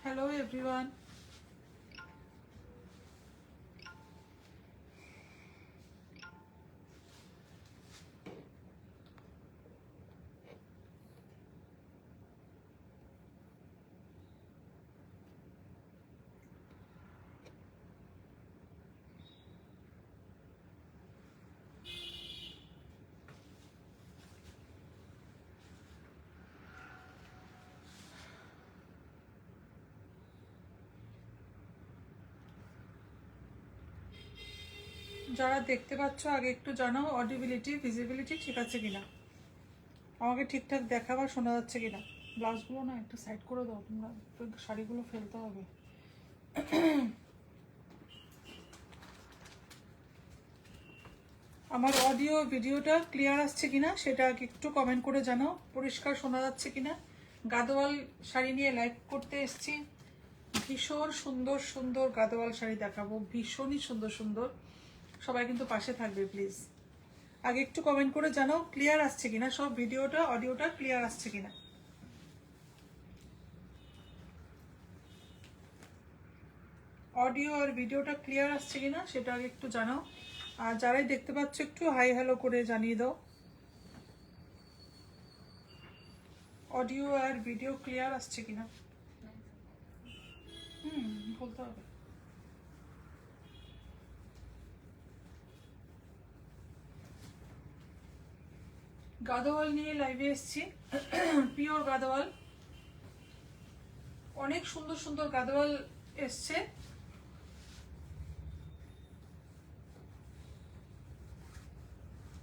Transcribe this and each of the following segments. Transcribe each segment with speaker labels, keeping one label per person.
Speaker 1: Hello everyone. যারা দেখতে পাচ্ছ আগে একটু জানাও অডিবিলিটি ভিজিবিলিটি ঠিক আছে কিনা, আমাকে ঠিকঠাক দেখা বা শোনা যাচ্ছে কিনা। ব্লাউজগুলো না একটু সাইড করে দাও, তোমরা শাড়িগুলো ফেলতে হবে। আমার অডিও ভিডিওটা ক্লিয়ার আসছে কিনা সেটা আগে একটু কমেন্ট করে জানাও, পরিষ্কার শোনা যাচ্ছে কিনা। গাদোয়াল শাড়ি নিয়ে লাইভ করতে এসেছি, ভীষণ সুন্দর সুন্দর গাদোয়াল শাড়ি দেখাবো, ভীষণই সুন্দর সুন্দর। সবাই কিন্তু পাশে থাকবে প্লিজ। আগে একটু কমেন্ট করে জানাও ক্লিয়ার আসছে কিনা, সব ভিডিওটা অডিওটা ক্লিয়ার আসছে কিনা। অডিও আর ভিডিওটা ক্লিয়ার আসছে কিনা সেটা আগে একটু জানাও। আর যারাই দেখতে পাচ্ছ একটু হাই হ্যালো করে জানিয়ে দাও অডিও আর ভিডিও ক্লিয়ার আসছে কিনা। বলতে হবে। গাদোয়াল নিয়ে লাইভে এসেছি, পিওর গাদোয়াল। অনেক সুন্দর সুন্দর গাদোয়াল এসছে।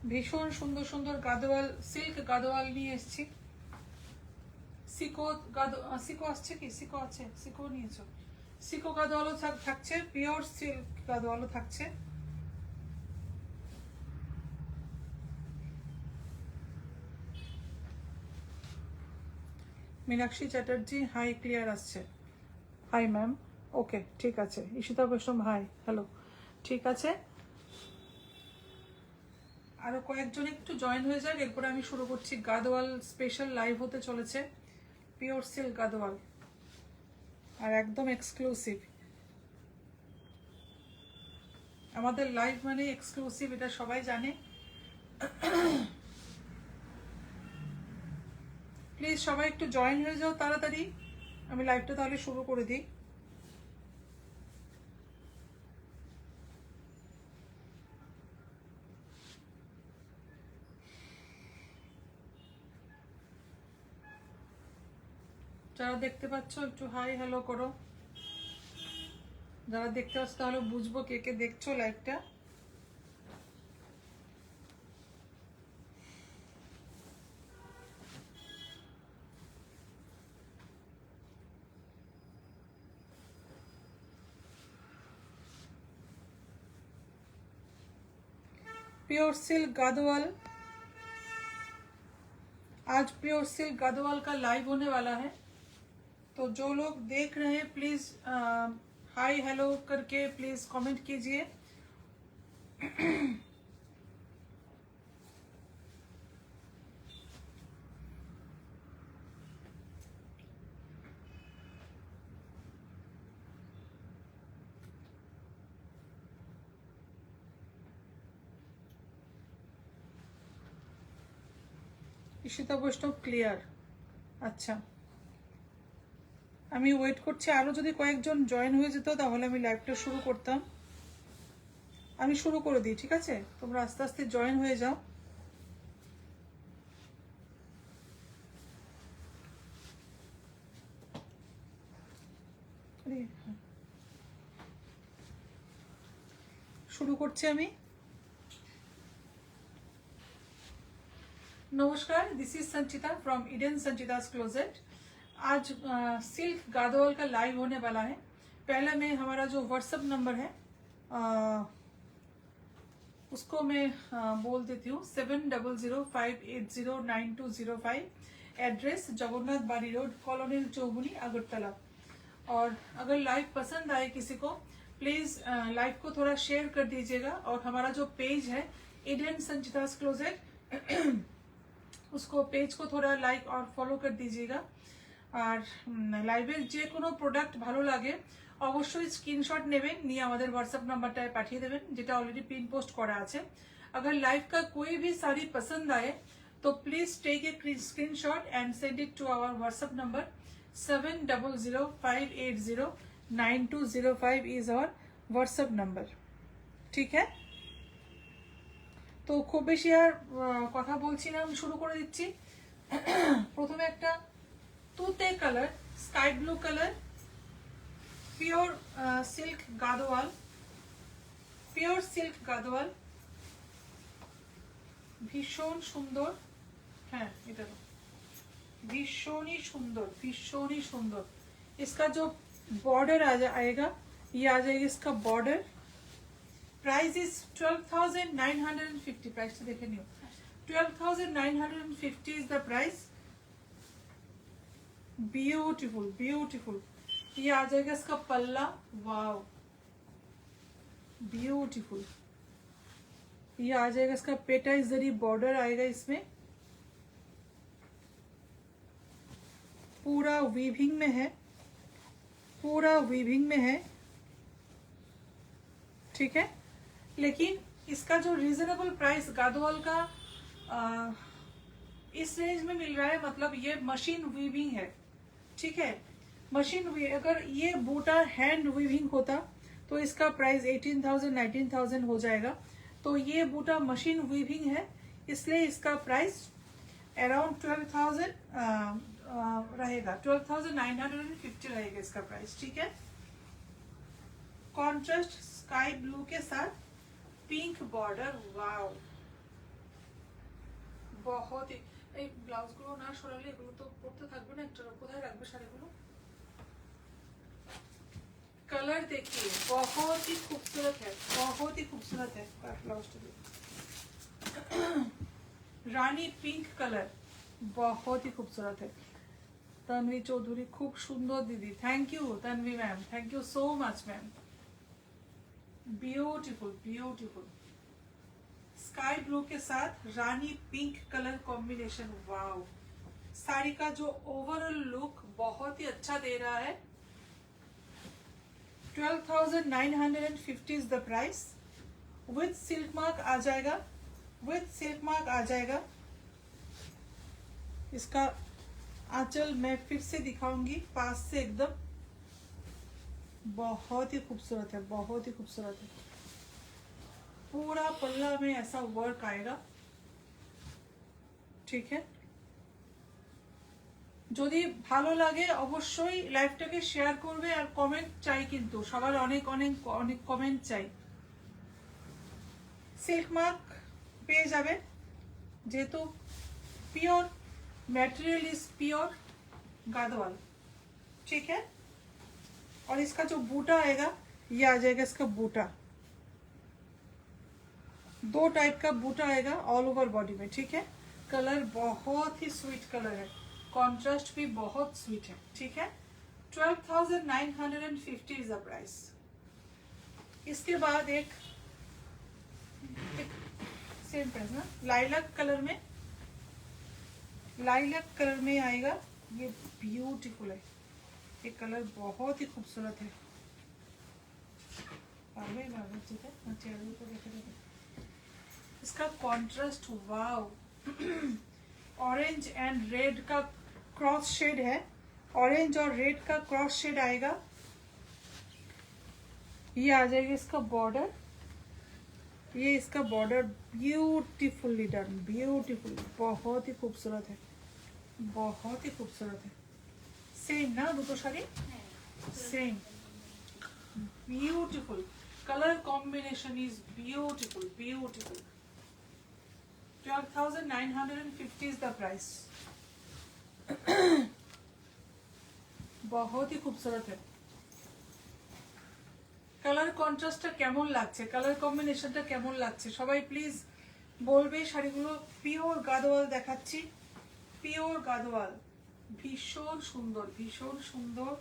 Speaker 1: ভীষণ সুন্দর সুন্দর গাদোয়াল, সিল্ক গাদোয়াল নিয়ে এসেছি। সিকো আসছে কি? সিকো আছে, সিকো নিয়েছো। সিকো গাদোয়ালও থাকছে, পিওর সিল্ক গাদোয়ালও থাকছে। মীনাক্ষী চ্যাটার্জি হাই, ক্লিয়ার আসছে। হাই ম্যাম, ওকে ঠিক আছে। ঈশিতা বৈষ্ণব হাই, হ্যালো, ঠিক আছে। আরো কয়েকজন একটু জয়েন হয়ে যাক, এরপরে আমি শুরু করছি। গাদোয়াল স্পেশাল লাইভ হতে চলেছে, পিওর সিল্ক গাদোয়াল, আর একদম এক্সক্লুসিভ। আমাদের লাইভ মানে এক্সক্লুসিভ, এটা সবাই জানে। প্লিজ সবাই একটু জয়েন হয়ে যাও তাড়াতাড়ি, আমি লাইভটা তাহলে শুরু করে দিই। যারা দেখতে পাচ্ছ একটু হাই হ্যালো করো। যারা দেখতে পাচ্ছ তাহলে বুঝবো কে কে দেখছো লাইভটা। प्योर सिल्क गादोवाल, आज प्योर सिल्क गादोवाल का लाइव होने वाला है। तो जो लोग देख रहे हैं प्लीज हाय हेलो करके प्लीज कमेंट कीजिए। ঈশিতা বৈষ্ণব ক্লিয়ার, আচ্ছা। আমি ওয়েট করছি, আরো যদি কয়েকজন জয়েন হয়ে যেত তাহলে আমি লাইভটা শুরু করতাম। আমি শুরু করে দিই, ঠিক আছে? তোমরা আস্তে আস্তে জয়েন হয়ে যাও। শুরু করছি আমি। नमस्कार, this is Sanchita from Eden संचिता's क्लोजेट। आज सिल्क गादोवाल का लाइव होने वाला है। पहले मैं हमारा जो व्हाट्सएप नंबर है उसको मैं बोल देती हूँ, 7005809205। एड्रेस जगन्नाथ बाड़ी रोड, कॉलोनी चौमुनी, अगरतला। और अगर लाइव पसंद आए किसी को प्लीज़ लाइव को थोड़ा शेयर कर दीजिएगा। और हमारा जो पेज है ईडन संचिता's क्लोजेट, उसको पेज को थोड़ा लाइक और फॉलो कर दीजिएगा। আর লাইভের যে কোনো প্রোডাক্ট ভালো লাগে অবশ্যই স্ক্রিনশট নেবেন, নিয়ে আমাদের হোয়াটসঅ্যাপ নাম্বারটায় পাঠিয়ে দেবেন, যেটা অলরেডি পিন পোস্ট করা আছে। अगर लाइव का कोई भी साड़ी पसंद आए तो please take a screenshot and send it to our WhatsApp number 7005809205 is our WhatsApp number. ठीक है, তো খুব বেশি আর কথা বলছি না, আমি শুরু করে দিচ্ছি। প্রথমে একটা তুতে colour, sky blue colour, pure silk Gadwal, pure silk Gadwal, ভীষণ সুন্দর। হ্যাঁ, এটা भीषण ही सुंदर, भीषण ही सुंदर। इसका जो बॉर्डर आएगा, ये आ जाएगा इसका बॉर्डर। Price is 12,950। प्राइस तो देखे नहीं हो, 12,950 is the price. Beautiful beautiful. ये आ जाएगा इसका पल्ला, वाव ब्यूटीफुल। ये आ जाएगा इसका पेटा जरी बॉर्डर आएगा इसमें, पूरा वीविंग में है, पूरा वीविंग में है। ठीक है, लेकिन इसका जो रीजनेबल प्राइस गादोवाल का इस रेंज में मिल रहा है, मतलब ये मशीन वीविंग है। ठीक है, मशीन अगर ये बूटा हैंड वीविंग होता तो इसका प्राइस 18,000 19,000 हो जाएगा। तो ये बूटा मशीन वीविंग है, इसलिए इसका प्राइस अराउंड 12,000 रहेगा, 12,950 रहेगा इसका प्राइस। ठीक है, कॉन्ट्रास्ट स्काई ब्लू के साथ पिंक बॉर्डर, वाव बहुत ही। এই ব্লাউজ গুলো না সরালে এগুলো তো পড়তে থাকবে না, একটা কোথায় রাখবে শাড়িগুলো। कलर देखिए, बहुत ही खूबसूरत है, बहुत ही खूबसूरत है ब्लाउज। रानी पिंक कलर बहुत ही खूबसूरत है। तन्वी चौधरी खूब सुंदर दीदी, thank you Tanvi ma'am, thank you so much ma'am. Beautiful beautiful, sky blue के साथ रानी पिंक कलर कॉम्बिनेशन, वाव। साड़ी का जो ओवरऑल लुक बहुत ही अच्छा दे रहा है। 12,950 is the price. With silk mark आ जाएगा, विथ सिल्क मार्क आ जाएगा। इसका आंचल मैं फिर से दिखाऊंगी पास से एकदम, बहुत ही खूबसूरत है, बहुत ही खूबसूरत है। पूरा पल्ला में ऐसा वर्क आएगा। ठीक है, যদি ভালো লাগে অবশ্যই লাইভটাকে শেয়ার করবে, আর কমেন্ট চাই, কিন্তু সবার অনেক অনেক অনেক কমেন্ট চাই। সিল্ক মার্ক পেয়ে যাবে, যেহেতু পিওর मटेरियल इज प्योर गादोवाल। ठीक है, और इसका जो बूटा आएगा, ये आ जाएगा इसका बूटा, दो टाइप का बूटा आएगा ऑल ओवर बॉडी में। ठीक है, कलर बहुत ही स्वीट कलर है, कॉन्ट्रास्ट भी बहुत स्वीट है। ठीक है, 12,950 इज द प्राइस। इसके बाद एक सेम प्राइस ना, लाइलैक कलर में, लाइलैक कलर में आएगा। ये ब्यूटीफुल है, ये कलर बहुत ही खूबसूरत है। इसका contrast, wow, orange and red का क्रॉस शेड है, ऑरेंज और रेड का क्रॉस शेड आएगा। ये आ जाएगा इसका बॉर्डर, ये इसका बॉर्डर ब्यूटीफुली डन, ब्यूटीफुल, बहुत ही खूबसूरत है, बहुत ही खूबसूरत है। सेम ना दुटो sari, same beautiful colour combination is beautiful beautiful. 12,950 is the price. बहुत ही खूबसूरत है। কালার কন্ট্রাস্টটা কেমন লাগছে, কালার কম্বিনেশনটা কেমন লাগছে সবাই প্লিজ বলবে। শাড়িগুলো পিওর গাদোয়াল দেখাচ্ছি, পিওর গাদোয়াল, ভীষণ সুন্দর, ভীষণ সুন্দর,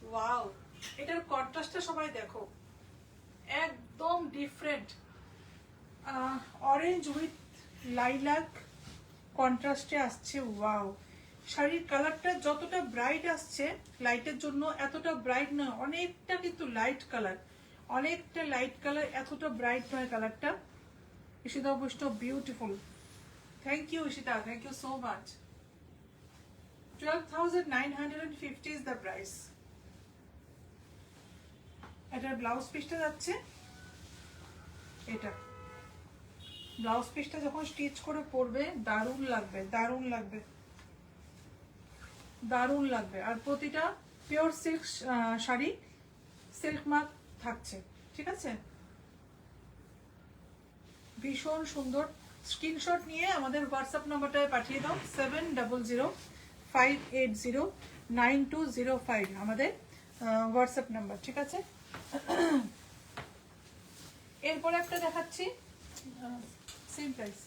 Speaker 1: ওয়াও। এটার কন্ট্রাস্টটা সবাই দেখো, একদম ডিফারেন্ট। অরেঞ্জ উইথ লাইলাক কন্ট্রাস্টে আসছে, ওয়াও। শাড়ির কালারটা যতটা ব্রাইট আসছে লাইটের জন্য এতটা ব্রাইট নয়, অনেকটা কিন্তু লাইট কালার, অনেকটা লাইট কালার, এতটা ব্রাইট নয় কালারটা। Ishita Vaishnav beautiful, thank you Ishita, thank you so much. 12,950 is the price. এটার ব্লাউজ পিসটা যাচ্ছে এটা, ব্লাউজ পিসটা যখন স্টিচ করে পরবে দারুণ লাগবে, দারুণ লাগবে, দারুণ লাগবে। আর প্রতিটা pure silk sari, silk mark থাকছে, ঠিক আছে? ভীষণ সুন্দর। স্ক্রিনশট নিয়ে আমাদের হোয়াটসঅ্যাপ নাম্বারটায় পাঠিয়ে দাও, 7005809205 আমাদের হোয়াটসঅ্যাপ নাম্বার, ঠিক আছে? এরপরে একটা দেখাচ্ছি, সেম প্রাইস,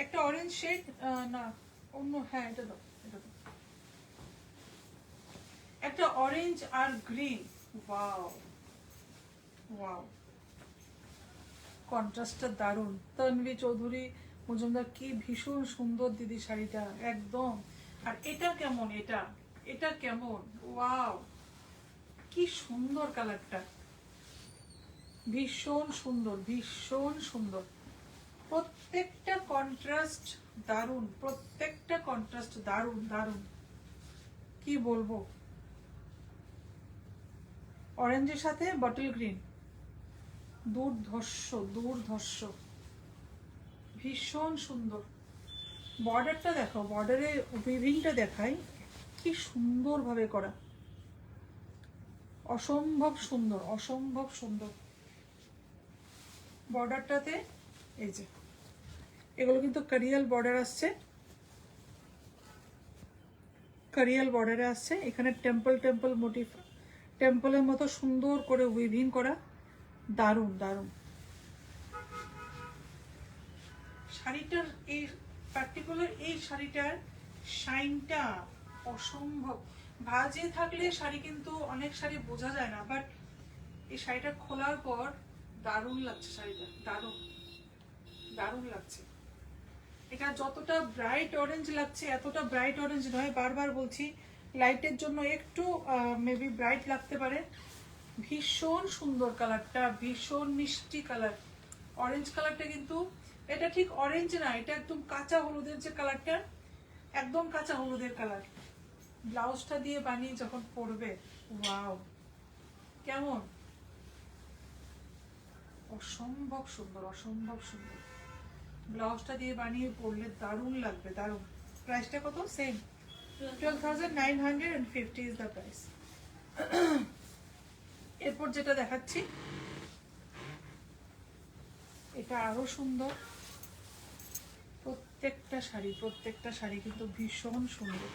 Speaker 1: একটা অরেঞ্জ শেড, না অন্য, হ্যাঁ এটা দাও, এটা দাও, একটা অরেঞ্জ আর গ্রিন, ওয়াও ওয়াও, কন্ট্রাস্টটা দারুণ। তন্বী চৌধুরী মজুমদার, কি ভীষণ সুন্দর দিদি শাড়িটা একদম। আর এটা কেমন, এটা এটা কেমন, ওয়াও কি সুন্দর কালারটা, ভীষণ সুন্দর, ভীষণ সুন্দর। প্রত্যেকটা কন্ট্রাস্ট দারুণ, প্রত্যেকটা কন্ট্রাস্ট দারুণ দারুণ, কি বলবো। অরেঞ্জের সাথে বটল গ্রিন, দুর্ধর্ষ দুর্ধর্ষ, ভীষণ সুন্দর। বর্ডারটা দেখো, বর্ডারে উইভিংটা দেখাই, কি সুন্দর ভাবে করা, অসম্ভব সুন্দর, অসম্ভব সুন্দর। বর্ডারটাতে এই যে এগুলো কিন্তু কারিয়াল বর্ডার আসছে, কারিয়াল বর্ডারে আসছে। এখানে টেম্পল টেম্পল মোটিভ, টেম্পলের মতো সুন্দর করে উইভিং করা, দারুণ দারুণ। শাড়িটার এই পার্টিকুলার এই শাড়িটার শাইনটা অসম্ভব। ভাজে থাকলে শাড়ি কিন্তু অনেক শাড়ি বোঝা যায় না, বাট এই শাড়িটা খোলার পর দারুণ লাগছে, শাড়িটা দারুণ দারুণ লাগছে। এটা যতটা ব্রাইট অরেঞ্জ লাগছে এতটা ব্রাইট অরেঞ্জ নয়, বারবার বলছি লাইটের জন্য একটু মেবি ব্রাইট লাগতে পারে। ভীষণ সুন্দর কালারটা, ভীষণ মিষ্টি কালার। অরেঞ্জ কালারটা কিন্তু এটা ঠিক অরেঞ্জ না, এটা একদম কাঁচা হলুদের যে কালারটা, একদম কাঁচা হলুদের কালার। ব্লাউজটা দিয়ে বানিয়ে যখন পরবে, ওয়াও কেমন, অসম্ভব সুন্দর, অসম্ভব সুন্দর। ব্লাউজটা দিয়ে বানিয়ে পরলে দারুণ লাগবে, দারুণ। প্রাইসটা কত? Same 12,950 is the price. এরপর যেটা দেখাচ্ছি এটা আরো সুন্দর। প্রত্যেকটা শাড়ি কিন্তু ভীষণ সুন্দর।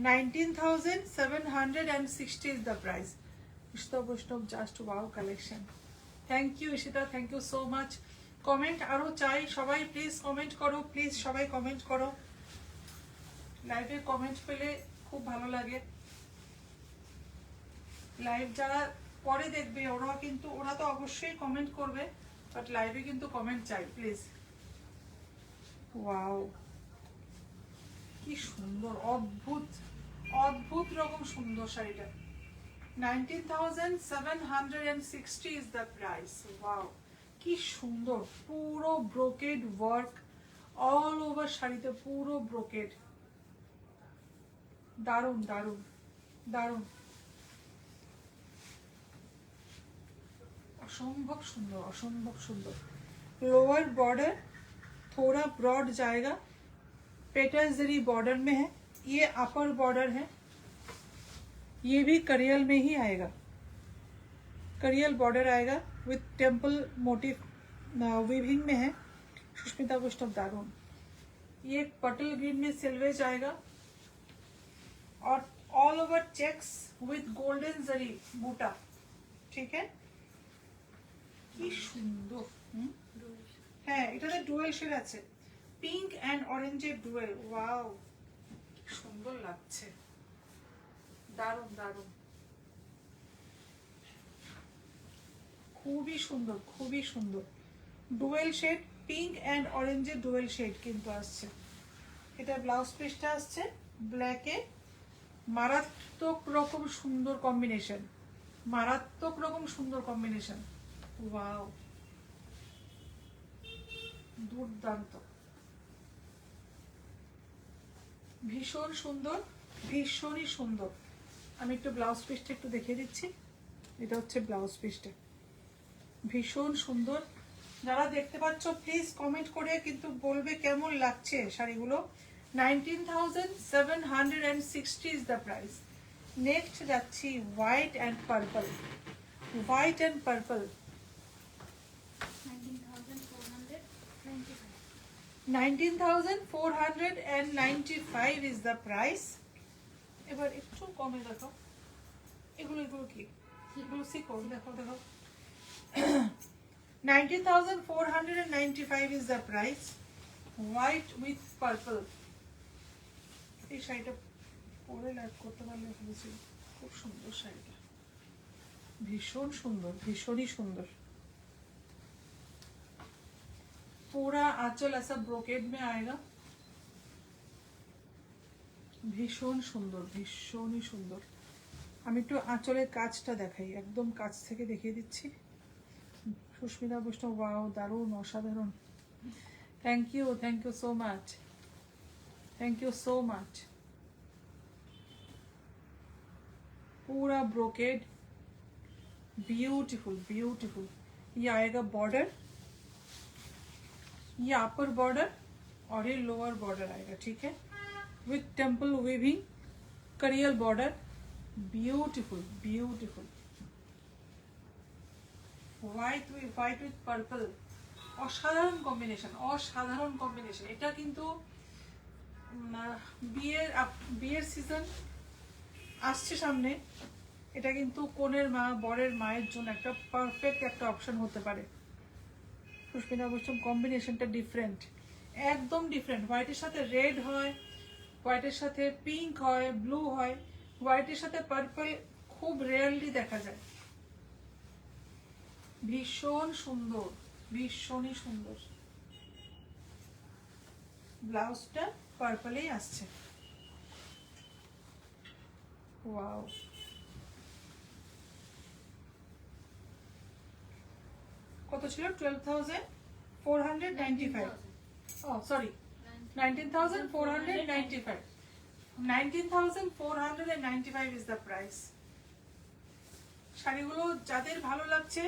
Speaker 1: 19,760 is the price. Ishita Vaishnav, just wow collection. Thank you Ishita, thank you so much. Comment আরো চাই, সবাই প্লিজ কমেন্ট করো, প্লিজ সবাই কমেন্ট করো। লাইভে কমেন্ট পেলে খুব ভালো লাগে। লাইভ যারা পরে দেখবে ওরা তো অবশ্যই কমেন্ট করবে, বাট লাইভে কিন্তু কমেন্ট চাই প্লিজ। ওয়াও কি সুন্দর, অদ্ভুত অদ্ভুত রকম সুন্দর শাড়িটা। 19,760 is the price. ওয়াও কি সুন্দর, পুরো ব্রোকেড ওয়ার্ক অল ওভার শাড়িতে, পুরো ব্রোকেড, দারুণ দারুণ দারুণ, असंभव सुंदर, असंभव सुंदर। लोअर बॉर्डर थोड़ा ब्रॉड जाएगा, पेटल जरी बॉर्डर में है, ये अपर बॉर्डर है, ये भी करियल में ही आएगा, करियल बॉर्डर आएगा विथ टेम्पल मोटिव वीविंग में है। सुष्मिता वैष्णव दारुण। ये पटल ग्रीन में सिल्वेज आएगा और all over checks with golden zari बूटा, ठीक है। কি সুন্দর, হ্যাঁ এটাতে ডুয়েল শেড আছে, পিঙ্ক এন্ড অরেঞ্জের ডুয়েল। ওয়াও সুন্দর লাগছে, দারুণ দারুণ, খুবই সুন্দর, খুবই সুন্দর। ডুয়েল শেড পিঙ্ক অ্যান্ড অরেঞ্জের ডুয়েল শেড কিন্তু আসছে। এটা ব্লাউজ পিসটা আসছে ব্ল্যাকে, মারাত্মক রকম সুন্দর কম্বিনেশন, মারাত্মক রকম সুন্দর কম্বিনেশন। ওয়াও, দুর্দান্ত, ভীষণ সুন্দর, ভীষণই সুন্দর। আমি একটু ব্লাউজ পিসটা একটু দেখিয়ে দিচ্ছি। এটা হচ্ছে ব্লাউজ পিসটা, ভীষণ সুন্দর। যারা দেখতে পাচ্ছ প্লিজ কমেন্ট করে কিন্তু বলবে কেমন লাগছে শাড়িগুলো। 19,760 ইজ দ্য প্রাইস। নেক্সট যাচ্ছি white and purple, white and purple, 19,495 is the price. এবার একটু কমে দেখো, এগুলো এগুলো কি, এগুলো সিকো, দেখো দেখো। 19,495 is the price. White with purple. এই শাড়িটা পরে লাইভ করতে পারলে ভালো, খুব সুন্দর শাড়িটা, ভীষণ সুন্দর, ভীষণই সুন্দর। पूरा आंचल ऐसा ब्रोकेड में आएगा, ভীষণ সুন্দর, ভীষণই সুন্দর। আমি একটু আঁচলের কাজটা দেখাই, একদম কাছ থেকে দেখিয়ে দিচ্ছি। সুস্মিতা বৈষ্ণব, ওয়াও, দারুণ, অসাধারণ। Thank you so much, thank you so much. पूरा ब्रोकेड, ब्यूटीफुल ब्यूटीफुल। ये आएगा बॉर्डर, ये अपर बॉर्डर और ये लोअर बॉर्डर आएगा, ठीक है, विथ टेम्पल वीविंग करियल border. Beautiful beautiful, white with purple, অসাধারণ কম্বিনেশন, অসাধারণ কম্বিনেশন। এটা কিন্তু বিয়ের সিজন আসছে সামনে, এটা কিন্তু কনের মা বরের মায়ের জন্য একটা পারফেক্ট একটা অপশন হতে পারে। সুস্মিতা বৈষ্ণব, কম্বিনেশনটা ডিফারেন্ট, একদম ডিফারেন্ট। হোয়াইটের সাথে রেড হয়, হোয়াইটের সাথে পিঙ্ক হয়, ব্লু হয়, হোয়াইটের সাথে পার্পল খুব রেয়ারলি দেখা যায়। ভীষণ সুন্দর, ভীষণই সুন্দর। ব্লাউজটা পার্পলেই আসছে। ওয়াও, কত ছিল? 12,495। ও সরি, 19,495। 19,495 is the price. শাড়িগুলো যাদের ভালো লাগছে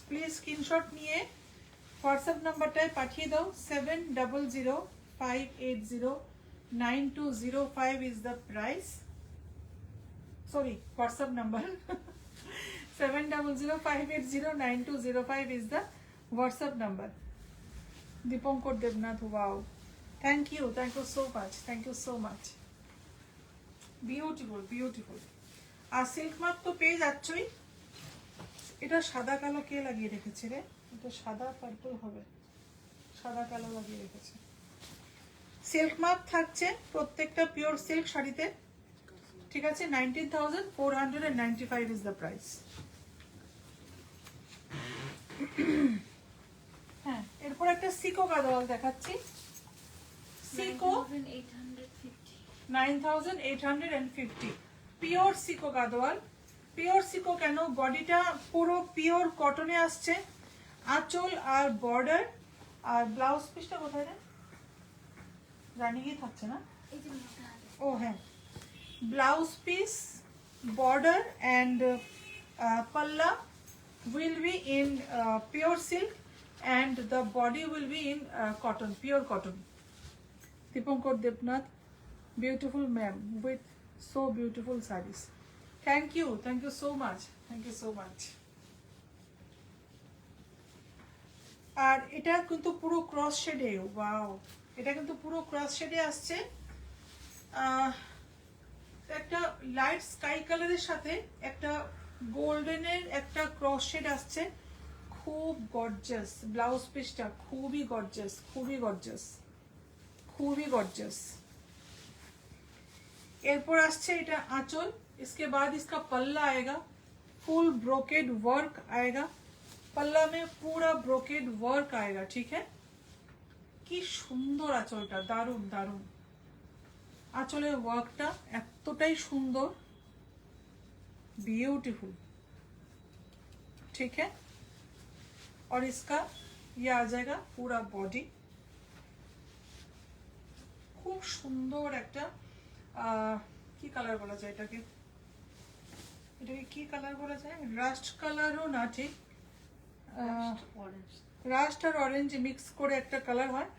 Speaker 1: প্লিজ স্ক্রিনশট নিয়ে হোয়াটসঅ্যাপ নাম্বারটায় পাঠিয়ে দাও। 7005809205 is the price. Sorry, WhatsApp number 7005809205 is the WhatsApp number. Dipankar Devnath, wow, thank you so much, thank you so much. Beautiful beautiful. R silk mark তো পেয়ে যাচ্ছই। এটা সাদা কালো কে লাগিয়ে রেখেছে রে? এটা সাদা পার্পল হবে, সাদা কালো লাগিয়ে রেখেছে। সিল্ক মার্ক থাকছে প্রত্যেকটা পিওর সিল্ক শাড়িতে, ঠিক আছে। 19,495 is the price. হ্যাঁ, এরপর একটা সিকো গাদোয়াল দেখাচ্ছি। সিকো 9,850 পিওর সিকো গাদোয়াল। পিওর সিকো কেন? বডিটা পুরো পিওর কটনে আসছে, আঁচল আর বর্ডার আর ব্লাউজ পিসটা কোথায় রে? জানি গিয়ে থাকছে না। ও হ্যাঁ, ব্লাউজ পিস, বর্ডার অ্যান্ড পাল্লা will be in pure silk and the body will be in cotton, pure cotton. Dipankar Devnath, beautiful ma'am with so beautiful sarees. Thank you so much, thank you so much. আর এটা কিন্তু পুরো cross শেডে, wow, এটা কিন্তু পুরো cross শেডে আসছে। একটা light sky কালারের সাথে একটা গোল্ডেনের একটা ক্রস শেড আসছে, খুব গর্জাস। ব্লাউজ পিসটা খুবই গর্জাস, খুবই গর্জাস, খুবই গর্জাস। এরপর আসছে এটা আঁচল, इसके बाद इसका पल्ला आएगा, फुल ब्रोकेड वर्क आएगा, पल्ला में पूरा ब्रोकेड वर्क आएगा, ठीक है। কি সুন্দর আঁচলটা, দারুণ দারুণ। আঁচলের ওয়ার্কটা এতটাই সুন্দর, ब्यूटीफुल, ठीक है। और इसका ये आ जाएगा पूरा बॉडी, খুব সুন্দর একটা কি কালার বলা যায় এটাকে, কি কালার বলা যায়, রাস্ট কালারও না ঠিক, রাস্ট আর অরেঞ্জ মিক্স করে একটা কালার হয়,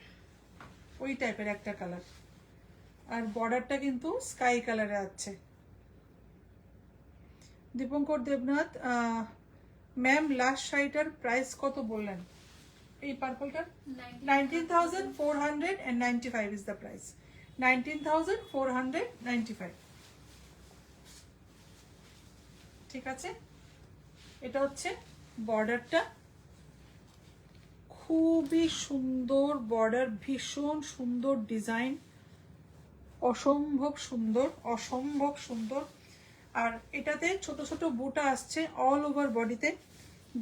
Speaker 1: ওই টাইপের একটা কালার। আর বর্ডারটা কিন্তু স্কাই কালারে আছে। দীপঙ্কর দেবনাথ, ম্যাম লাস্ট শাড়িটার প্রাইস কত বললেন? এই পার্পলটার 19,495 ইজ দ্য প্রাইস, 19,495, ঠিক আছে। এটা হচ্ছে বর্ডারটা, খুবই সুন্দর বর্ডার, ভীষণ সুন্দর ডিজাইন, অসম্ভব সুন্দর, অসম্ভব সুন্দর। আর এটাতে ছোট ছোট বুটা আসছে অল ওভার বডিতে,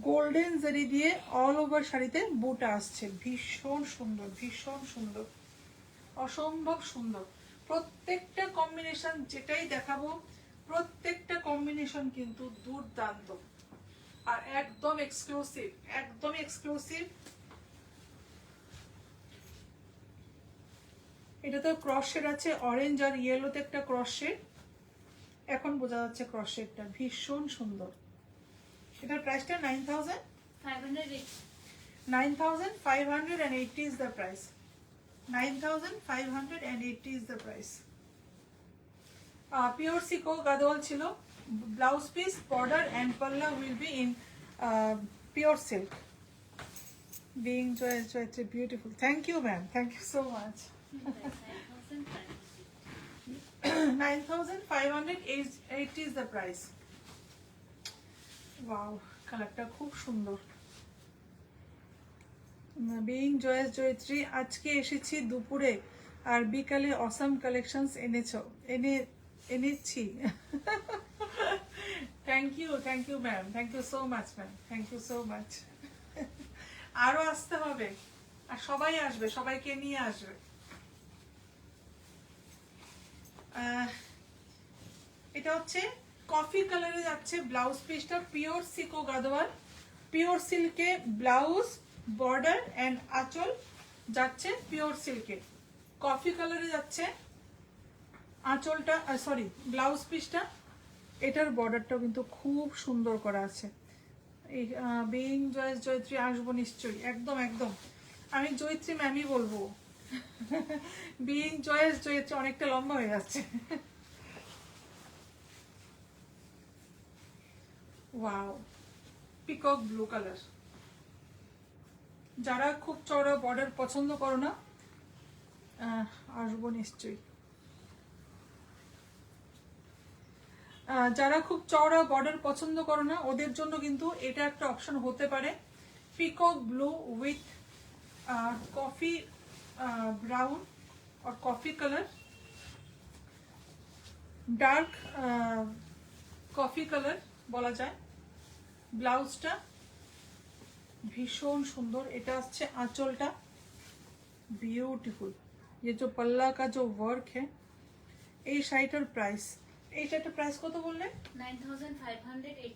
Speaker 1: গোল্ডেন জারি দিয়ে অল ওভার শাড়িতে বুটা আসছে, ভীষণ সুন্দর, ভীষণ সুন্দর, অসম্ভব সুন্দর। প্রত্যেকটা কম্বিনেশন যেটাই দেখাবো, প্রত্যেকটা কম্বিনেশন কিন্তু দুর্দান্ত আর একদম এক্সক্লুসিভ, একদম এক্সক্লুসিভ। এটা তো ক্রস শেড আছে, অরেঞ্জ আর ইয়েলোতে একটা ক্রস শেড, এখন বোঝা যাচ্ছে ক্রস শেডটা, ভীষণ সুন্দর। এটার প্রাইসটা 9,580 is the price, 9,580 is the price। Pure sico Gadwal ছিল, ব্লাউজ পিস, বর্ডার এন্ড পাল্লা will be in pure silk। Being Joy, beautiful, thank you ma'am, thank you so much। 9,580 is the price। Wow, কালারটা খুব সুন্দর। Being Joyce জয়ত্রী, আজকে এসেছি দুপুরে আর বিকালে অসাম কালেকশনস এনেছি। Thank you ma'am, thank you so much ma'am, thank you so much. আরো আসতে হবে, আর সবাই আসবে, সবাইকে নিয়ে আসবে। এটা হচ্ছে কফি কালারে যাচ্ছে ব্লাউজ পিসটা, পিওর সিকো গাদোয়াল, পিওর সিল্কে ব্লাউজ, বর্ডার এন্ড আঁচল যাচ্ছে পিওর সিল্কে, কফি কালারে যাচ্ছে আঁচলটা, সরি ব্লাউজ পিসটা। এটার বর্ডারটাও কিন্তু খুব সুন্দর করা আছে। এই বিইং জয়েস জয়ত্রী আসবো নিশ্চয়ই, একদম একদম, আমি জয়ত্রী ম্যামই বলবো। বিইং জয়েস জয়ত্রী অনেকটা লম্বা হয়ে যাচ্ছে। Wow, peacock blue colour. যারা খুব চওড়া বর্ডার পছন্দ করো না, আসবো নিশ্চয়ই। যারা খুব চওড়া বর্ডার পছন্দ করো না, ওদের জন্য কিন্তু এটা একটা অপশন হতে পারে। Peacock blue with coffee brown আর coffee colour, dark coffee colour বলা যায়। ব্লাউজটা ভীষণ সুন্দর, এটা আসছে আঁচলটা, ब्यूटीफुल। ये जो पल्ला का जो वर्क है, এই শাড়িটার প্রাইস, এই শাড়িটার প্রাইস কত বললেন?
Speaker 2: 9,580।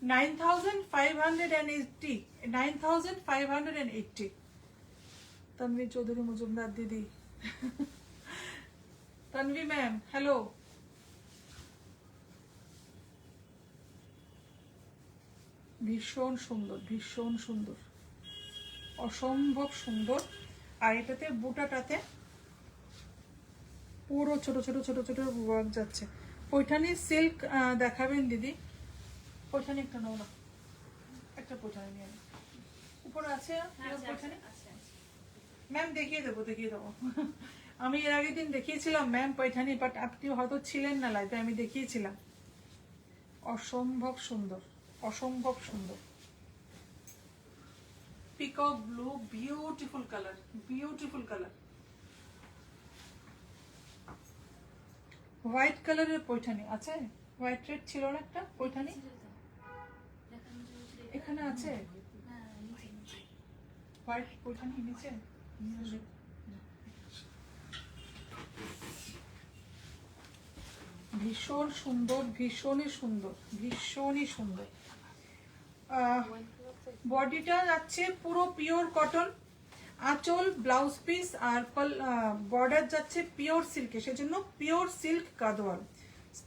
Speaker 1: 9,580, 9,580। तन्वी चौधरी मुजुमदार दीदी, तन्वी मैम हेलो। ভীষণ সুন্দর, ভীষণ সুন্দর, অসম্ভব সুন্দর। আর এটাতে বুটাটাতে পুরো ছোট ছোট ছোট ছোট ওয়ার্ক যাচ্ছে। পৈঠানি সিল্ক দেখাবেন দিদি? পৈঠানি একটা নাও না, একটা পৈঠানি নিয়ে নাও। উপরে আছে পৈঠানি? ম্যাম দেখিয়ে দেবো, দেখিয়ে দেবো। আমি এর আগের দিন দেখিয়েছিলাম ম্যাম পৈঠানি, বাট আপনি হয়তো ছিলেন না লাইভে, আমি দেখিয়েছিলাম। অসম্ভব সুন্দর, অসম্ভব সুন্দর। Peacock blue, beautiful colour, beautiful colour. White কালারের পৈঠানি আছে, হোয়াইট রেড ছিল না একটা পৈঠানি, এখানে আছে। হোয়াইট ওইখানে নিচে ভীষণ সুন্দর, ভীষণই সুন্দর, ভীষণই সুন্দর। বডিটা যাচ্ছে পুরো পিওর কটন, আঁচল ব্লাউজ পিস আর বর্ডার যাচ্ছে পিওর সিল্কে, সেজন্য pure silk Gadwal,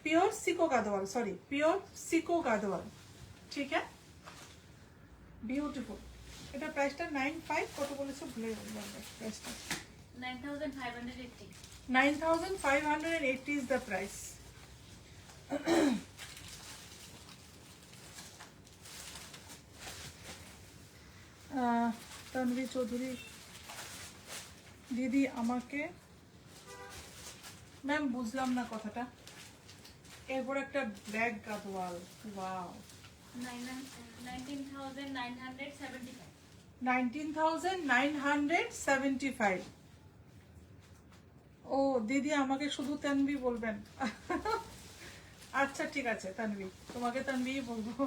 Speaker 1: pure sico Gadwal, sorry pure sico Gadwal, ঠিক আছে। বিউটিফুল। এটা প্রাইসটা 95 কত বলেছো ভুলে গেলাম প্রাইসটা।
Speaker 2: 9580.
Speaker 1: 9580 is the price. Tanvi Chowdhury দিদি আমাকে, ম্যাম বুঝলাম না কথাটা। এরপর একটা ব্ল্যাক গাদোয়াল, ওয়াও
Speaker 2: 19,975.
Speaker 1: 19,975। ও দিদি আমাকে শুধু তানভি বলবেন। আচ্ছা ঠিক আছে তানভি, তোমাকে তানভি বলবো।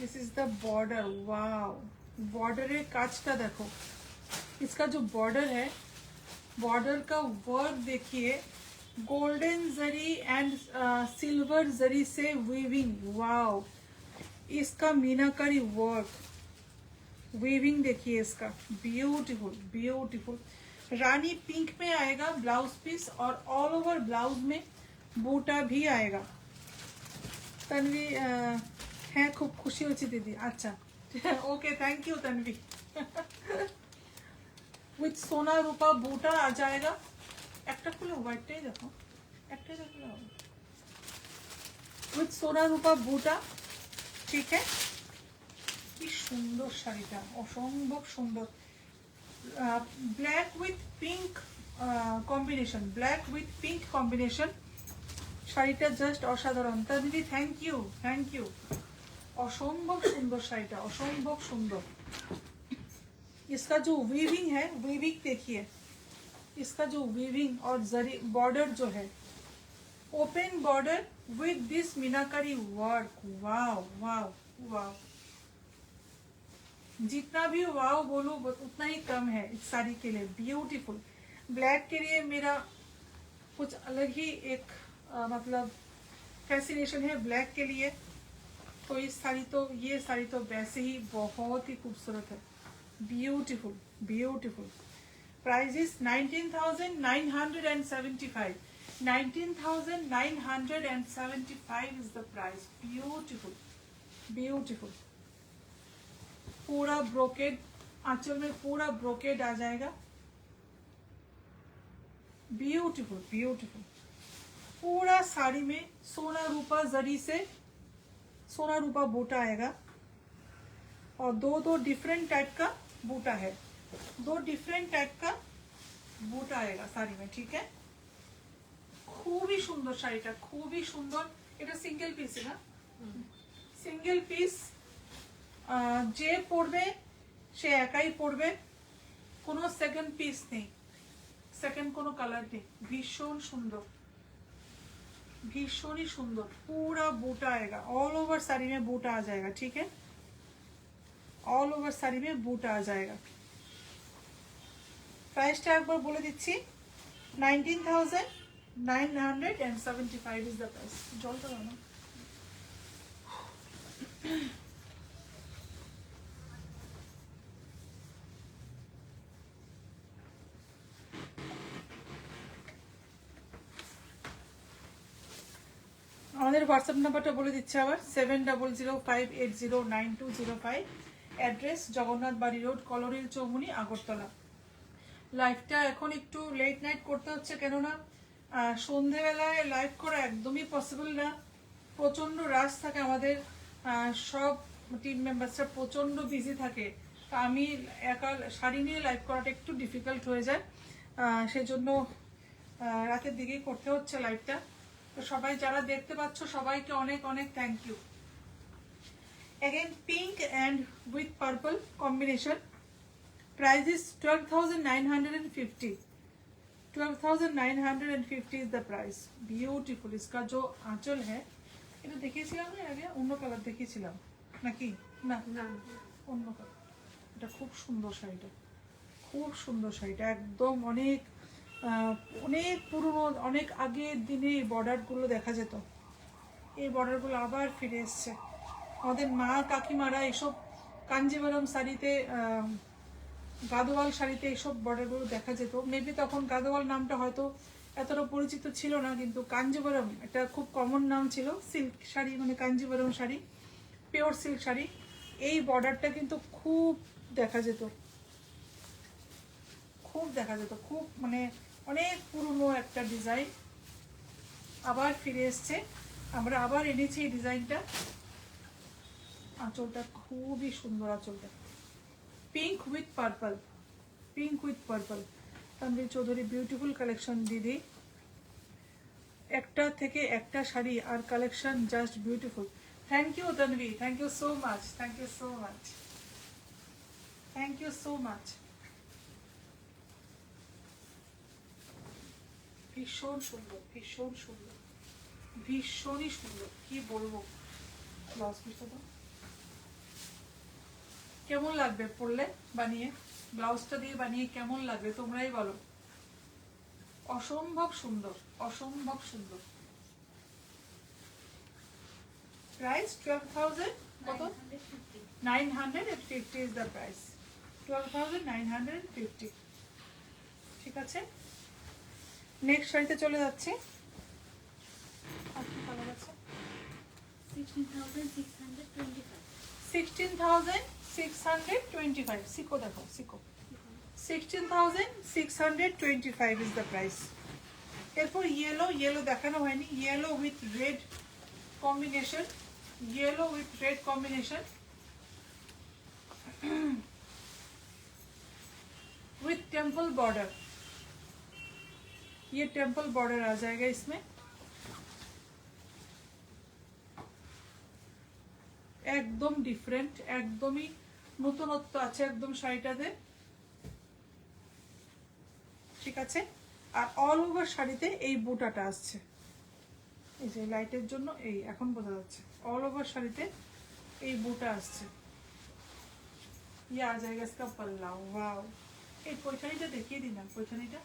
Speaker 1: This is the border, wow border काजटा देखो, इसका जो बॉर्डर है, बॉर्डर का वर्क देखिए, golden zari and silver zari से वीविंग, वाओ इसका मीनाकारी वर्क, वीविंग देखिए इसका, ब्यूटीफुल ब्यूटीफुल। रानी पिंक में आएगा ब्लाउज पीस और ऑल ओवर ब्लाउज में बूटा भी आएगा। तन्वी হ্যাঁ খুব খুশি হয়েছি দিদি। আচ্ছা okay thank you Tanvi. With সোনা রূপা বুটা आ जाएगा। একটা খুলে হোয়াইটটাই দেখো, একটাই দেখলে হবে। উইথ সোনা রূপা বুটা, ঠিক है। কি সুন্দর শাড়িটা, অসম্ভব সুন্দর। Black with pink combination, black with pink combination, শাড়িটা জাস্ট অসাধারণ। Tanvi thank you thank you. असंभव सुंदर शाड़ीटा, असंभव सुंदर। इसका जो वीविंग है, वीविंग देखिए, इसका जो वीविंग और जरी बॉर्डर जो है, open border with this meenakari work, wow wow wow. जितना भी वाव बोलूं उतना ही कम है इस साड़ी के लिए। ब्यूटीफुल। ब्लैक के लिए मेरा कुछ अलग ही एक मतलब फैसिनेशन है ब्लैक के लिए। तो इस साड़ी तो, ये साड़ी तो वैसे ही बहुत ही खूबसूरत है, beautiful beautiful. Price is 19,975। 19,975 is the price. Beautiful beautiful. पूरा ब्रोकेड, आंचल में पूरा ब्रोकेड आ जाएगा। Beautiful beautiful. पूरा साड़ी में सोना रूपा जरी से सोना रूपा बूटा आएगा और दो डिफरेंट टाइप का बूटा है, दो डिफरेंट टाइप का बूटा आएगा साड़ी में, ठीक है। खूबी सुंदर শাড়িটা, खूबी सुंदर। এটা সিঙ্গেল পিস না, সিঙ্গেল পিস। যে পরবে সে একাই পরবে, কোনো সেকেন্ড পিস নেই, সেকেন্ড কোনো কালার নেই। ভীষণ সুন্দর, भीषण ही सुंदर। पूरा बूटा आएगा, ऑल ओवर साड़ी में बूटा आ जाएगा, ठीक है। ऑल ओवर साड़ी में बूटा आ जाएगा। प्राइसটা একবার বলে দিচ্ছি, 19,975 इज द प्राइस। জলটা দাও না। আমাদের হোয়াটসঅ্যাপ নাম্বারটা বলে দিচ্ছে আবার, 7005809205। অ্যাড্রেস জগন্নাথ বাড়ি রোড, কলোরিল চৌমুনি, আগরতলা। লাইভটা এখন একটু লেট নাইট করতে হচ্ছে, কেননা সন্ধেবেলায় লাইভ করা একদমই পসিবল না, প্রচণ্ড রাশ থাকে আমাদের, সব টিম মেম্বার্সরা প্রচণ্ড বিজি থাকে। তা আমি একা শাড়ি নিয়ে লাইভ করাটা একটু ডিফিকাল্ট হয়ে যায়, সেজন্য রাতের দিকেই করতে হচ্ছে লাইভটা। তো সবাই যারা দেখতে পাচ্ছ সবাইকে অনেক অনেক thank you. Again pink and with purple combination. Price is 12,950। 12,950 is the price. Beautiful. इसका जो आंचल है, এটা দেখিয়েছিলাম না আগে, অন্য কালার দেখিয়েছিলাম। নাকি না
Speaker 3: না
Speaker 1: অন্য কালার। এটা খুব সুন্দর শাড়িটা, খুব সুন্দর শাড়িটা, একদম অনেক অনেক পুরনো, অনেক আগের দিনে এই বর্ডারগুলো দেখা যেত। এই বর্ডারগুলো আবার ফিরে এসছে। আমাদের মা কাকিমারা এসব কাঞ্জিভারম শাড়িতে, গাদোয়াল শাড়িতে এইসব বর্ডারগুলো দেখা যেত। মেবি তখন গাদোয়াল নামটা হয়তো এতটা পরিচিত ছিল না, কিন্তু কাঞ্জিভারম একটা খুব কমন নাম ছিল। সিল্ক শাড়ি মানে কাঞ্জিভারম শাড়ি, পিওর সিল্ক শাড়ি, এই বর্ডারটা কিন্তু খুব দেখা যেত, খুব দেখা যেত, খুব মানে অনেক পুরনো একটা ডিজাইন আবার ফিরে এসছে। আমরা আবার এনেছি এই ডিজাইনটা। আঁচলটা খুবই সুন্দর, আঁচলটা pink with purple, pink with purple. Tanvir Chowdhury beautiful collection দিদি, একটা থেকে একটা শাড়ি আর collection just beautiful. Thank you Tanvi, thank you so much, thank you so much, thank you so much. ভীষণ সুন্দর, ভীষণ সুন্দর, ভীষণই সুন্দর, কি বলবো। ব্লাউজ পিসটা দাও। কেমন লাগবে পরলে বানিয়ে, ব্লাউজটা দিয়ে বানিয়ে কেমন লাগবে তোমরাই বলো। অসম্ভব সুন্দর, অসম্ভব সুন্দর। প্রাইস 12,000 কত?
Speaker 2: 950.
Speaker 1: 950 is the price. 12,950। ঠিক আছে, নেক্সট শাড়িতে চলে যাচ্ছি। আর কি কালার আছে?
Speaker 2: 16,625.
Speaker 1: 16,625। সিকো দেখো, সিকো 16,625 is the price. এরপর ইয়েলো, ইয়েলো দেখানো হয়নি, yellow with red combination, yellow with red combination with temple border. ये टेम्पल बॉर्डर आ जाएगा इसमें। একদম ডিফারেন্ট, একদমই নতুনত্ব আছে একদম শাড়িটাতে। ঠিক আছে, আর অল ওভার শাড়িতে এই বুটাটা আসছে, এই যে লাইটের জন্য এই এখন বোঝা যাচ্ছে। অল ওভার শাড়িতে এই বুটা আসছে। ইয়ে আ জায়গা इसका पल्ला। वाओ, এই পৈঠানিটা দেখিয়ে দিন না, পৈঠানিটা।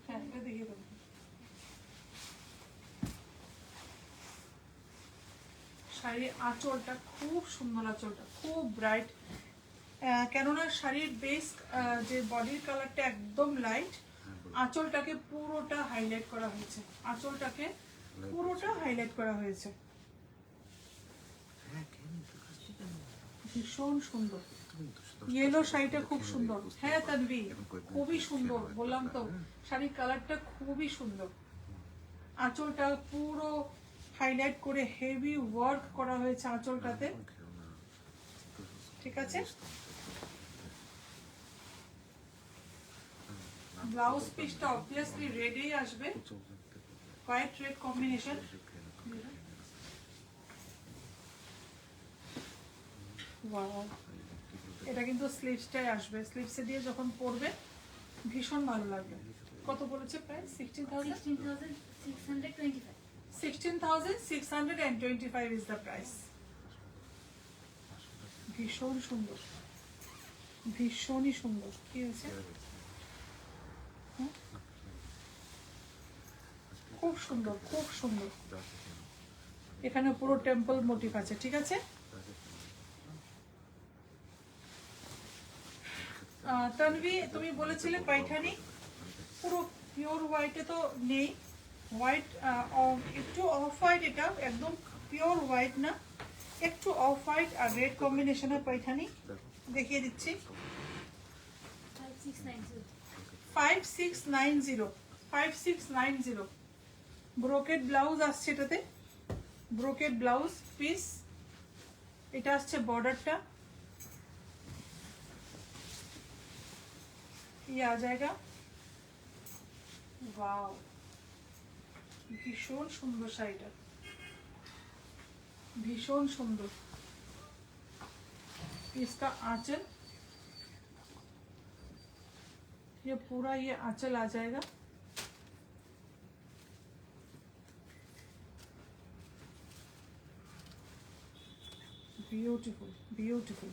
Speaker 1: হ্যাঁ, এটা দেখিয়ে দেবো। শাড়ির আঁচলটা খুব সুন্দর, আঁচলটা খুব ব্রাইট। কেননা শাড়ির বেস যে বডির কালারটা একদম লাইট, আঁচলটাকে পুরোটা হাইলাইট করা হয়েছে, আঁচলটাকে পুরোটা হাইলাইট করা হয়েছে। ভীষণ সুন্দর, ইয়েলো শাড়িটা খুব সুন্দর। হ্যাঁ তানভি, খুবই সুন্দর, বললাম তো শাড়ির কালারটা খুবই সুন্দর। আঁচলটা পুরো হাইলাইট করে হেভি ওয়ার্ক করা হয়েছে আঁচলটাতে। ঠিক আছে, ব্লাউজ পিসটা অবভিয়াসলি রেডেই আসবে, হোয়াইট রেড কম্বিনেশন। ওয়াও, এটা কিন্তু স্লিভসটাই আসবে, স্লিভসে দিয়ে যখন পরবে ভীষণ ভালো লাগবে। কত বলেছে প্রাইস? 16,000?
Speaker 2: 16,625.
Speaker 1: 16,625 is the price. ভীষণ সুন্দর, ভীষণই সুন্দর। কি হয়েছে? খুব সুন্দর, খুব সুন্দর। এখানে পুরো টেম্পল মোটিভ আছে। ঠিক আছে, তানভি তুমি বলেছিলে পাইঠানি পুরো পিওর হোয়াইটে তো নেই, হোয়াইট একটু অফ হোয়াইট, এটা একদম পিওর হোয়াইট না, একটু অফ হোয়াইট আর রেড কম্বিনেশনের পাইঠানি দেখিয়ে দিচ্ছি।
Speaker 2: 5690.
Speaker 1: 5690, 5690। ব্রোকেড ব্লাউজ আসছে এটাতে, ব্রোকেড ব্লাউজ পিস। এটা আসছে বর্ডারটা, ये आ जाएगा। वाओ, भीषण सुंदर শাড়িটা, भीषण सुंदर। इसका आंचल, ये पूरा ये आंचल आ जाएगा। ब्यूटीफुल ब्यूटीफुल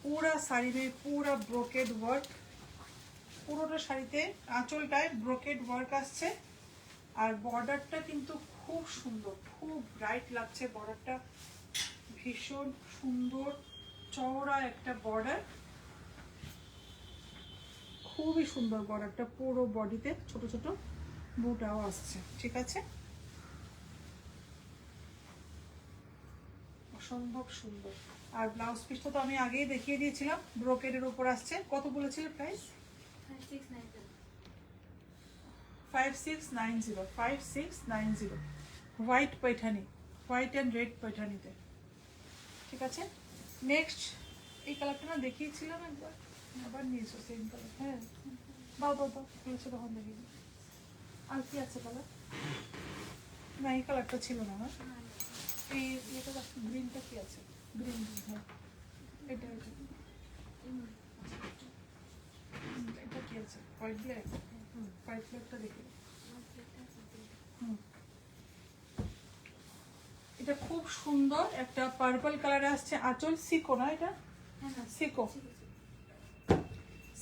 Speaker 1: पूरा শাড়ি में पूरा ব্রোকেড ওয়ার্ক পুরোটা শাড়িতে আঁচলটায় ব্রোকেড ওয়ার্ক আসছে আর বর্ডারটা কিন্তু খুব সুন্দর খুব ব্রাইট লাগছে বর্ডারটা ভীষণ সুন্দর চওড়া একটা বর্ডার খুবই সুন্দর বর্ডারটা পুরো বডিতে ছোট ছোট বুটাও আসছে ঠিক আছে অসম্ভব সুন্দর আর ব্লাউজ পিসটা তো আমি আগেই দেখিয়ে দিয়েছিলাম ব্রোকেডের উপর আসছে কত বলেছিল price
Speaker 2: 5690
Speaker 1: 5690 white Paithani white and red पैठानीতে ঠিক আছে নেক্সট এই কালারটা না দেখিয়েছিলাম একবার আবার নিয়েছো সেম কালার হ্যাঁ দাও দাও দাও খুলেছে তখন দেখিয়ে দিই। আর কি আছে কালার না এই কালারটা ছিল না হ্যাঁ এই এটা গ্রিনটা কি আছে গ্রিন হ্যাঁ এটা এটা এটা কি আছে হোয়াইট ব্ল্যাক হোয়াইট ব্ল্যাকটা দেখি এটা খুব সুন্দর একটা পার্পল কালারে আসছে আঁচল সিকো না এটা সিকো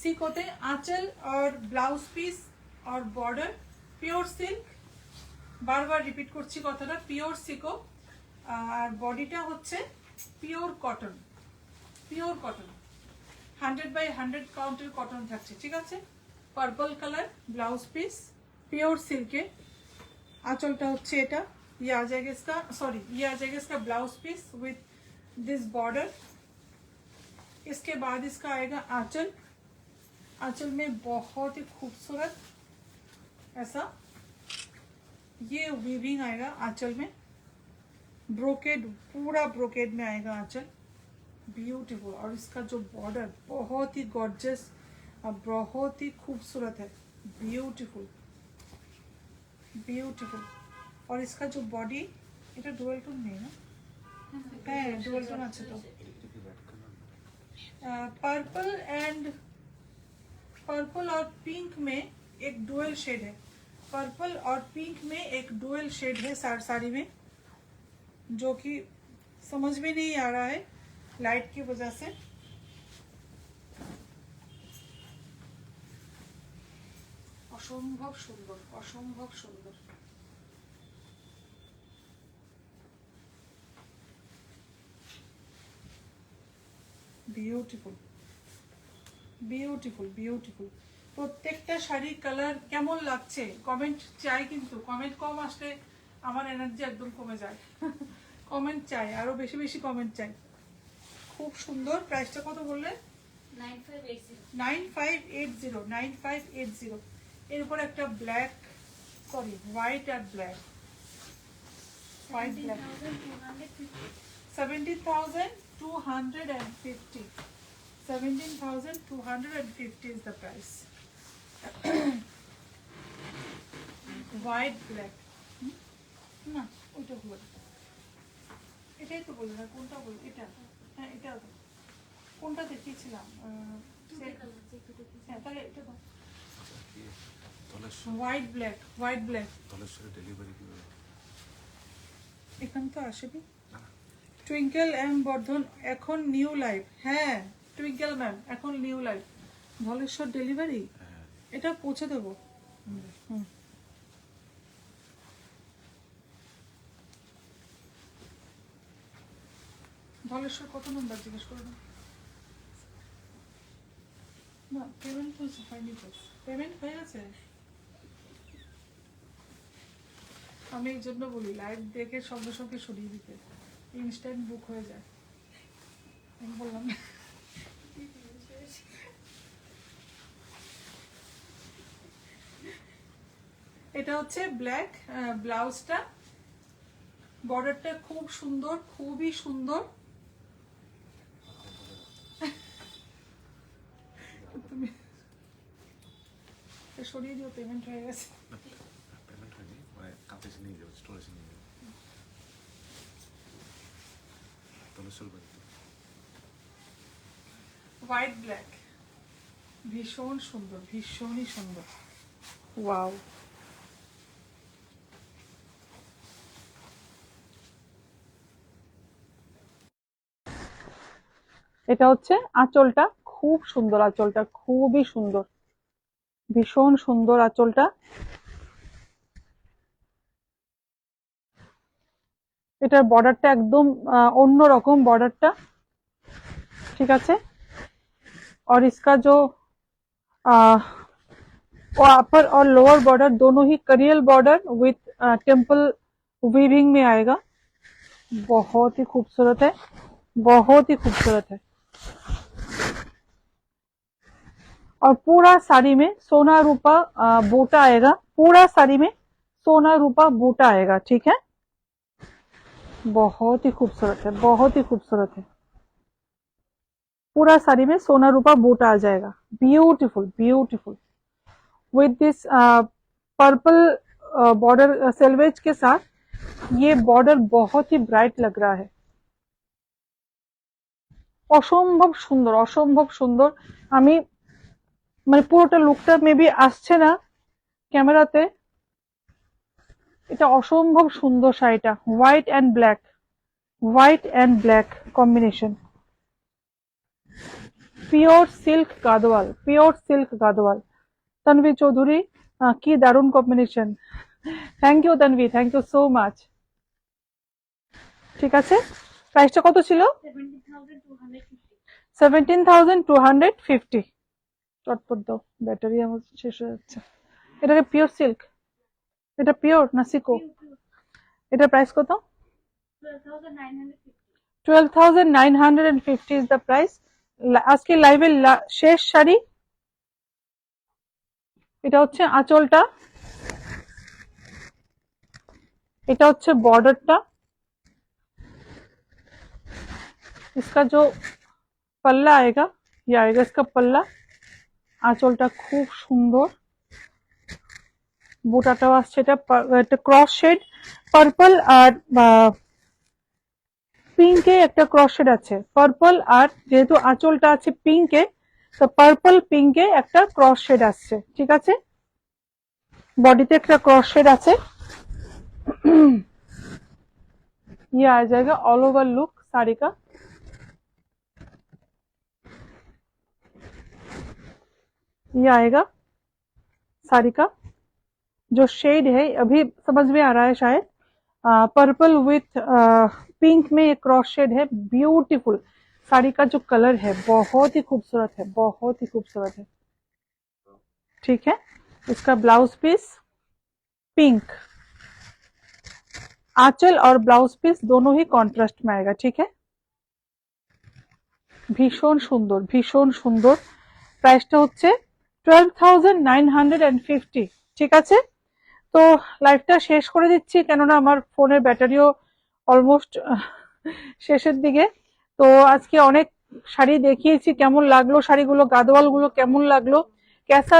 Speaker 1: সিকোতে আঁচল और ব্লাউজ পিস और বর্ডার পিওর সিল্ক বারবার রিপিট করছি কথাটা পিওর সিকো আর বডিটা হচ্ছে পিওর কটন 100/100 কাউন্টের কটন থাকছে ঠিক আছে purple colour blouse piece pure সিল্কে आंचलটা হচ্ছে এটা ये आ जाएगा इसका सॉरी ये आ जाएगा इसका blouse piece with this border इसके बाद इसका आएगा आंचल आंचल में बहुत ही खूबसूरत ऐसा ये वीविंग आएगा आंचल में ब्रोकेड पूरा ब्रोकेड में आएगा आंचल ब्यूटीफुल और इसका जो बॉर्डर बहुत ही गॉर्जियस और बहुत ही खूबसूरत है ब्यूटीफुल ब्यूटीफुल और इसका जो बॉडी এটা ডুয়াল টোন নেই না হ্যাঁ ডুয়াল টোন আছে তো पर्पल एंड पर्पल और पिंक में एक डुअल शेड है पर्पल और पिंक में एक डुअल शेड है साड़ी में जो कि समझ में नहीं आ रहा है लाइट की वजह से অসম্ভব সুন্দর অসম্ভব সুন্দর বিউটিফুল বিউটিফুল বিউটিফুল প্রত্যেকটা শাড়ির কালার কেমন লাগছে কমেন্ট চাই কিন্তু কমেন্ট কম আসলে আমার এনার্জি একদম কমে যায় কমেন্ট চাই আরো বেশি বেশি কমেন্ট চাই খুব সুন্দর প্রাইসটা কত বললেন 9580 এর উপর একটা ব্ল্যাক সরি হোয়াইট আর black white black 17,250 17,250 is the price white black না ওইটা হলো এটাই তো বললাম কোনটা বল এটা হ্যাঁ এটা তো কোনটা দেখিয়েছিলাম হ্যাঁ তাহলে এটা তো হোয়াইট ব্ল্যাক
Speaker 3: ডেলিভারি কিভাবে
Speaker 1: এখান তো আসেনি টুইঙ্কেল এম বর্ধন এখন নিউ লাইভ হ্যাঁ টুইঙ্কেল ম্যাম এখন নিউ লাইভ ধলেশ্বর ডেলিভারি এটা পৌঁছে দেবো হুম ধলেশ্বর কত নম্বর জিজ্ঞেস করে না পেমেন্ট হয়নি তো পেমেন্ট হয়ে গেছে আমি এই জন্য বলি লাইভ দেখে সঙ্গে সঙ্গে সরিয়ে দিতে ইনস্ট্যান্ট বুক হয়ে যায় আমি বললাম এটা হচ্ছে ব্ল্যাক ব্লাউজটা বর্ডারটা খুব সুন্দর খুবই সুন্দর তুমি সরিয়ে দিও পেমেন্ট হয়ে গেছে
Speaker 3: পেমেন্ট হয়নি মানে কাছে নিয়ে যাবো স্টোরেজে নিয়ে যাবো ধলেশ্বর বাড়িতে
Speaker 1: হোয়াইট ব্ল্যাক ভীষণ সুন্দর ভীষণই সুন্দর ওয়াও এটা হচ্ছে আঁচলটা, খুব সুন্দর আঁচলটা, খুবই সুন্দর, ভীষণ সুন্দর আঁচলটা। এটার বর্ডারটা একদম অন্যরকম বর্ডারটা, ঠিক আছে। और इसका जो अपर और लोअर बॉर्डर दोनों ही करियल बॉर्डर विथ टेम्पल वीविंग में आएगा। बहुत ही खूबसूरत है, बहुत ही खूबसूरत है। और पूरा साड़ी में सोना रूपा बूटा आएगा, पूरा साड़ी में सोना रूपा बूटा आएगा, ठीक है। बहुत ही खूबसूरत है, बहुत ही खूबसूरत है। पूरा साड़ी में सोना रूपा बूटा आ जाएगा, beautiful beautiful, with this purple border salvage के साथ। ये बॉर्डर बहुत ही ब्राइट लग रहा है, অসম্ভব সুন্দর, অসম্ভব সুন্দর। আমি মানে পুরোটা লুকটা মেবি আসছে না ক্যামেরাতে, এটা অসম্ভব সুন্দর শাড়িটা, white and black, white and black combination, pure silk Gadwal, pure silk Gadwal. Tanvi Chowdhury, কি দারুণ combination, thank you Tanvi, thank you so much. ঠিক আছে, প্রাইসটা কত ছিল?
Speaker 2: 17,250.
Speaker 1: 17,250। চটপট দাও, ব্যাটারি আমার শেষ হয়ে যাচ্ছে। এটাকে পিওর সিল্ক, এটা পিওর না সিকো? এটা প্রাইস কত?
Speaker 2: 12,950.
Speaker 1: 12,950 ইজ দ্য প্রাইস। আজকে লাইভের শেষ শাড়ি। এটা হচ্ছে আঁচলটা, এটা হচ্ছে বর্ডারটা, इसका जो पल्ला आएगा ये आएगा इसका पल्ला। আঁচলটা খুব সুন্দর, বুটাটাও আসছে, এটা ক্রস শেড পার্পল আর পিঙ্কে, একটা ক্রস শেড আছে পার্পল, আর যেহেতু আঁচলটা আছে পিঙ্কে, তো পার্পল পিঙ্কে একটা ক্রস শেড আসছে, ঠিক আছে। बॉडी একটা ক্রস শেড আছে। ये आ जाएगा ऑल ओवर लुक साड़ी का। ये आएगा साड़ी का जो शेड है, अभी समझ में आ रहा है शायद, पर्पल विथ पिंक में एक क्रॉस शेड है, ब्यूटीफुल। साड़ी का जो कलर है बहुत ही खूबसूरत है, बहुत ही खूबसूरत है, ठीक है। इसका ब्लाउज पीस पिंक, आंचल और ब्लाउज पीस दोनों ही कॉन्ट्रास्ट में आएगा, ठीक है। भीषण सुंदर, भीषण सुंदर। प्राइसটা হচ্ছে 12,950, ঠিক আছে। তো লাইভটা শেষ করে দিচ্ছি, কেননা আমার ফোনের ব্যাটারিও অলমোস্ট শেষের দিকে। তো আজকে অনেক শাড়ি দেখিয়েছি, কেমন লাগলো শাড়িগুলো, গাদোয়ালগুলো কেমন লাগলো, कैसा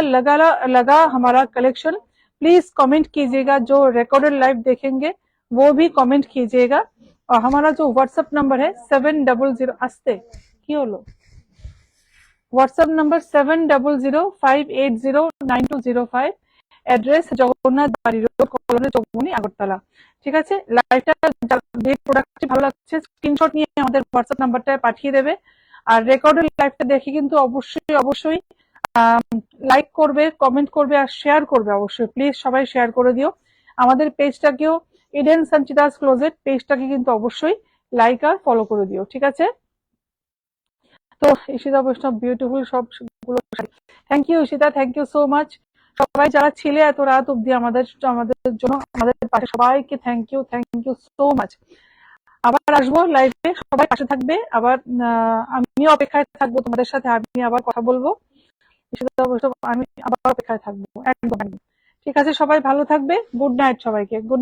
Speaker 1: लगा हमारा कलेक्शन, प्लीज कमेंट कीजिएगा। जो रिकॉर्डेड लाइव देखेंगे वो भी कमेंट कीजिएगा। और हमारा जो व्हाट्सएप नंबर है 700 आस्ते की hello, WhatsApp number 7005809205, address Jagannath বাড়ি রোড, কলোনি চৌমুহনী, আগরতলা, ঠিক আছে। লাইভটা যে প্রোডাক্টটি ভালো লাগছে স্ক্রিনশট নিয়ে আমাদের হোয়াটসঅ্যাপ নাম্বারটা পাঠিয়ে দেবে। আর রেকর্ডেড লাইভটা দেখে কিন্তু অবশ্যই অবশ্যই লাইক করবে, কমেন্ট করবে আর শেয়ার করবে, অবশ্যই প্লিজ সবাই শেয়ার করে দিও। আমাদের পেজটাকেও, ইডেন সঞ্চিতাস ক্লোজেট পেজটাকে কিন্তু অবশ্যই লাইক আর ফলো করে দিও, ঠিক আছে। তো ঈশিতা বৈষ্ণব বিউটিফুল সবগুলো, thank you Ishita, thank you so much. সবাই যারা ছিলে এত রাত অব্দি আমাদের জন্য, আমাদের পাশে, সবাইকে থ্যাংক ইউ সো মাচ। আবার আসবো লাইভে, সবাই পাশে থাকবে। আবার আমিও অপেক্ষায় থাকবো তোমাদের সাথে, আমি আবার কথা বলবো। ঈশিতা বৈষ্ণব, আমি আবার অপেক্ষায় থাকবো, একদম। ঠিক আছে, সবাই ভালো থাকবে, গুড নাইট সবাইকে, গুড